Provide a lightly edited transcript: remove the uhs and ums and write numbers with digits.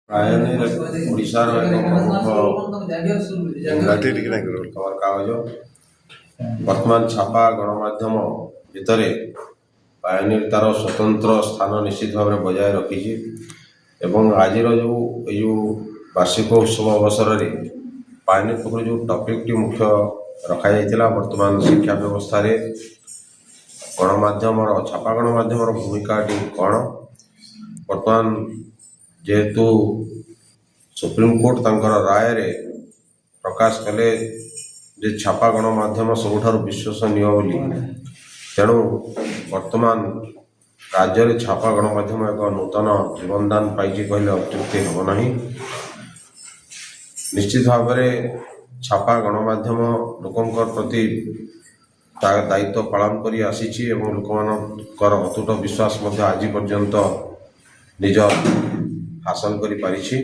Pioneer ଓଡ଼ିଶାର ଏକ ପ୍ରମୁଖ ଖବରକାଗଜ। ବର୍ତ୍ତମାନ ଛାପା ଗଣମାଧ୍ୟମ ଭିତରେ ପାୟୋନିୟର ତାର ସ୍ୱତନ୍ତ୍ର ସ୍ଥାନ ନିଶ୍ଚିତ ଭାବରେ ବଜାୟ ରଖିଛି ଏବଂ ଆଜିର ଯେଉଁ ବାର୍ଷିକ ଉତ୍ସବ ଅବସରରେ ପାୟୋନିୟର ପକ୍ଷରୁ ଯେଉଁ ଟପିକଟି ମୁଖ୍ୟ ରଖାଯାଇଥିଲା, ବର୍ତ୍ତମାନ ଶିକ୍ଷା ବ୍ୟବସ୍ଥାରେ ଗଣମାଧ୍ୟମର ଛାପା ଗଣମାଧ୍ୟମର ଭୂମିକାଟି କ'ଣ। ବର୍ତ୍ତମାନ ଯେହେତୁ ସୁପ୍ରିମକୋର୍ଟ ତାଙ୍କର ରାୟରେ ପ୍ରକାଶ କଲେ ଯେ ଛାପା ଗଣମାଧ୍ୟମ ସବୁଠାରୁ ବିଶ୍ୱସନୀୟ ବୋଲି, ତେଣୁ ବର୍ତ୍ତମାନ ରାଜ୍ୟରେ ଛାପା ଗଣମାଧ୍ୟମ ଏକ ନୂତନ ଜୀବନଦାନ ପାଇଛି କହିଲେ ଅତ୍ୟୁକ୍ତି ହେବ ନାହିଁ। ନିଶ୍ଚିତ ଭାବରେ ଛାପା ଗଣମାଧ୍ୟମ ଲୋକଙ୍କ ପ୍ରତି ତା ଦାୟିତ୍ୱ ପାଳନ କରି ଆସିଛି ଏବଂ ଲୋକମାନଙ୍କର ଅତୁଟ ବିଶ୍ୱାସ ମଧ୍ୟ ଆଜି ପର୍ଯ୍ୟନ୍ତ ନିଜ ହାସଲ କରିପାରିଛି।